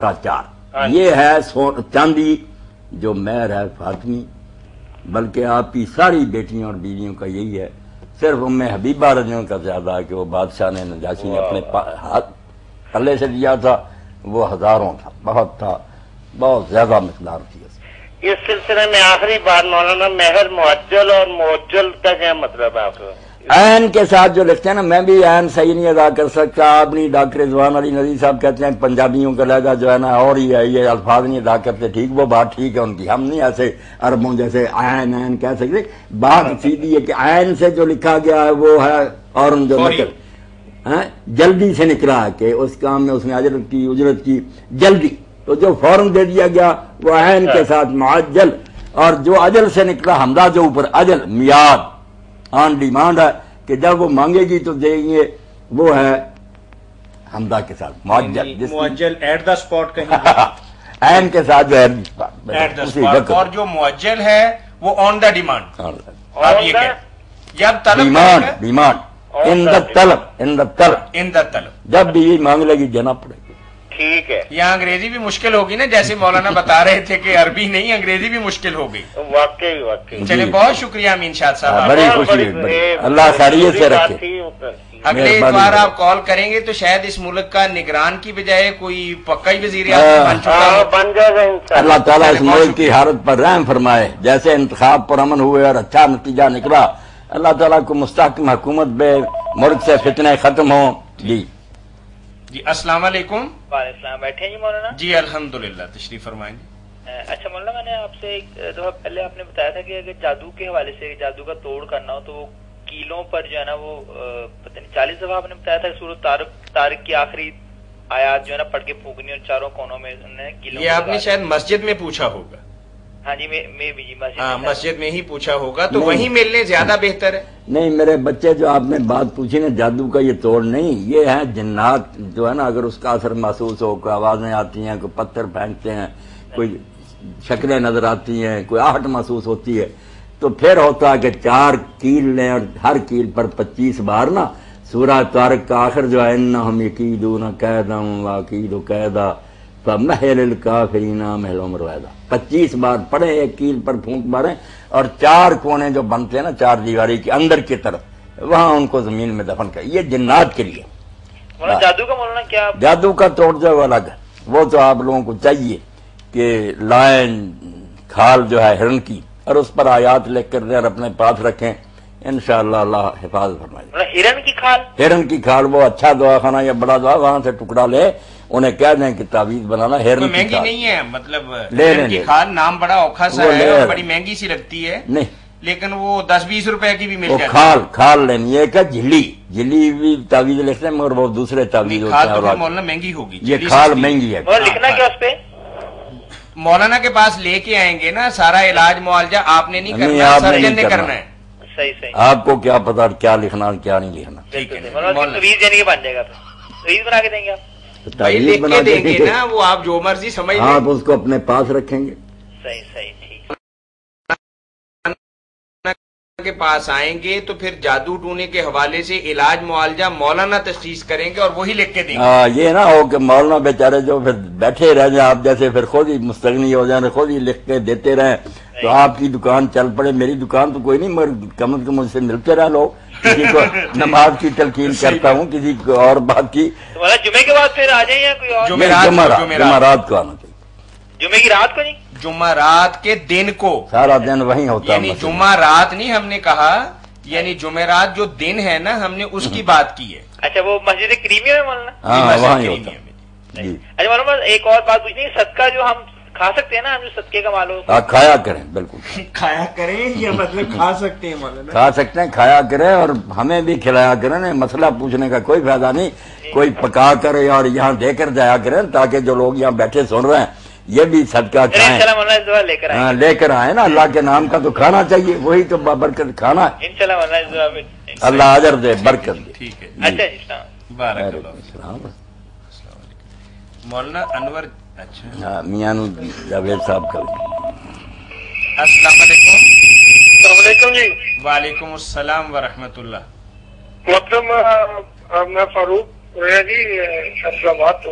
چار یہ ہے چاندی جو مہر ہے فاطمی، بلکہ آپ کی ساری بیٹیوں اور بیویوں کا یہی ہے، صرف ام حبیبہ رضی اللہ عنہا کا زیادہ ہے کہ وہ بادشاہ نے نجاشی نے اپنے ہاتھ پلے سے دیا تھا، وہ ہزاروں تھا، بہت زیادہ مقدار تھی۔ اس سلسلے میں آخری بات مولانا، مہر معجل اور معجل کا کیا مطلب ہے آپ کو؟ عین کے ساتھ جو لکھتے ہیں نا، میں بھی عین صحیح نہیں ادا کر سکتا، آپ نہیں ڈاکٹر رضوان علی ندوی صاحب کہتے ہیں پنجابیوں کا لہجہ جو ہے نا اور ہی ہے، یہ الفاظ نہیں ادا کرتے، ٹھیک وہ بات ٹھیک ہے ان کی، ہم نہیں ایسے عربوں جیسے عین کہہ سکتے، بات سیدھی ہے کہ عین سے جو لکھا گیا ہے وہ ہے اور جو نکل جلدی سے نکلا ہے کہ اس کام میں اس نے اجرت کی جلدی، تو جو فوراً دے دیا گیا وہ عین کے ساتھ معجل، اور جو اجل سے نکلا حمزہ جو اوپر اجل میعاد آن ڈیمانڈ ہے کہ جب وہ مانگے گی تو دیں گے، وہ ہے حمزہ کے ساتھ معجل ایٹ دا اسپاٹ کہیں عین کے ساتھ جو ہے ایٹ دا اسپاٹ، اور جو معجل ہے وہ آن دا ڈیمانڈ، جب طلب ڈیمانڈ ان دا طلب جب بھی مانگ لگی جنا پڑے گی۔ ٹھیک ہے، یہاں انگریزی بھی مشکل ہوگی نا، جیسے مولانا بتا رہے تھے کہ عربی نہیں، انگریزی بھی مشکل ہو گئی۔ واقعی چلے بہت شکریہ امین شاد صاحب، بڑی خوشی ہوئی، اللہ خیریت سے رکھے۔ اگلے اتوار آپ کال کریں گے تو شاید اس ملک کا نگران کی بجائے کوئی پکا ہی وزیر اعظم بن چکا ہے۔ اللہ تعالیٰ اس ملک کی حالت پر رحم فرمائے، جیسے انتخاب پر امن ہوئے اور اچھا نتیجہ نکلا، اللہ تعالیٰ کو مستحکم حکومت بے، ملک سے فتنے ختم ہوں۔ جی السلام علیکم۔ وعلیکم السلام، بیٹھے ہیں جی مولانا؟ جی الحمدللہ، تشریف فرمائیں گے۔ اچھا مولانا، میں نے آپ سے ایک دفعہ پہلے آپ نے بتایا تھا کہ اگر جادو کے حوالے سے جادو کا توڑ کرنا ہو تو وہ کیلوں پر جو ہے نا وہ پتہ نہیں 40 دفعہ آپ نے بتایا تھا سورۃ طارق کی آخری آیات جو ہے نا پڑھ کے پھونکنی، اور چاروں کونوں میں کیلوں۔ یہ آپ نے شاید مسجد میں پوچھا ہوگا۔ ہاں جی، میں بھی مسجد میں ہی پوچھا ہوگا، تو وہیں ملنے زیادہ بہتر ہے۔ نہیں میرے بچے، جو آپ نے بات پوچھی نا جادو کا یہ توڑ نہیں، یہ ہے جنات جو ہے نا، اگر اس کا اثر محسوس ہو، کوئی آوازیں آتی ہیں، کوئی پتھر پھینکتے ہیں، کوئی شکلیں نظر آتی ہیں، کوئی آہٹ محسوس ہوتی ہے، تو پھر ہوتا ہے کہ 4 کیل لیں اور ہر کیل پر 25 بار نا سورہ طارق کا آخر جو ہے انہم یکیدون کیدا واکید کیدا فمہل الکافرین امہلہم رویدا، 25 بار پڑھیں، ایک کیل پر پھونک ماریں، اور 4 کونے جو بنتے ہیں نا 4 دیواری کے اندر کی طرف، وہاں ان کو زمین میں دفن کریں۔ یہ جنات کے لیے۔ جادو کا مولانا کیا؟ جادو کا توڑ جو الگ ہے، وہ تو آپ لوگوں کو چاہیے کہ لائن کھال جو ہے ہرن کی، اور اس پر آیات لکھ کر دیں اور اپنے پاس رکھیں، انشاءاللہ اللہ حفاظت فرمائے۔ ہرن کی کھال وہ اچھا دواخانہ یا بڑا دوا، وہاں سے ٹکڑا لے، انہیں کہہ دیں کہ تعویذ بنانا ہرن کی مہنگی کھال نہیں ہے، مطلب ہرن کی کھال نام بڑا اوکھا سا ہے اور بڑی مہنگی سی لگتی ہے، نہیں لیکن وہ 10-20 روپے کی بھی مل جاتی ہے۔ کھال لینی ہے کہ جھلی بھی تعویذ لکھتے ہیں، مگر وہ دوسرے تعویذ ہوتے ہیں، کھال مولانا مہنگی ہوگی، یہ کھال مہنگی ہے۔ لکھنا کیا اس پہ؟ مولانا کے پاس لے کے آئیں گے نا، سارا علاج معالجہ آپ نے نہیں کرنا، سرجن نے کرنا ہے۔ صحیح آپ کو کیا پتا کیا لکھنا اور کیا نہیں لکھنا۔ ٹھیک ہے، تویز یعنی کہ بن جائے گا، تویز بنا کے دیں گے آپ؟ لکھ کے دیں گے نا، وہ آپ جو مرضی سمجھ لیں، آپ اس کو اپنے پاس رکھیں گے۔ صحیح ٹھیک کے پاس آئیں گے تو پھر جادو ٹونے کے حوالے سے علاج معالجہ مولانا تشخیص کریں گے اور وہی لکھ کے دیں گے۔ یہ نہ ہو کہ مولانا بیچارے جو پھر بیٹھے رہ جائیں، آپ جیسے پھر خود ہی مستغنی ہو جائیں، خود ہی لکھ کے دیتے رہیں، تو آپ کی دکان چل پڑے۔ میری دکان تو کوئی نہیں، مگر کم از کم مجھ سے ملتے رہ لو، کسی کو نماز کی تلقین کرتا ہوں، کسی کو اور بات کی۔ جمعے کے بعد پھر آ جائیں یا کوئی اور؟ جمعرات کو آنا چاہیے، جمعے کی رات کو نہیں، جمعرات کے دن کو، سارا دن وہیں ہوتا ہے، یعنی جمعہ رات نہیں ہم نے کہا، یعنی جمعرات جو دن ہے نا ہم نے اس کی بات کی ہے۔ اچھا وہ مسجد کریمیہ میں مولانا؟ ہاں وہاں ہوتا ہے۔ اچھا مولانا ایک اور بات پوچھنی ہے، صدقہ جو ہم کھا سکتے ہیں نا، ہم جو صدقے کا مال ہو کھایا کریں، بالکل کھایا کریں یا مطلب کھا سکتے ہیں مولانا؟ کھا سکتے ہیں، کھایا کریں اور ہمیں بھی کھلایا کریں، مسئلہ پوچھنے کا کوئی فائدہ نہیں، کوئی پکا کر اور یہاں دے کر جایا کریں، تاکہ جو لوگ یہاں بیٹھے سن رہے ہیں یہ بھی صدقہ کھائیں، لے کر آئے نا، اللہ کے نام کا تو کھانا چاہیے، وہی تو برکت کھانا ہے، اللہ اجر دے، برکت دے۔ ٹھیک ہے، اچھا مولانا انور، اچھا میاں جاوید صاحب کا۔ السلام علیکم۔ السلام علیکم جی۔ وعلیکم السلام ورحمۃ اللہ۔ محترم میں فاروق جی اسلام تو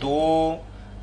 2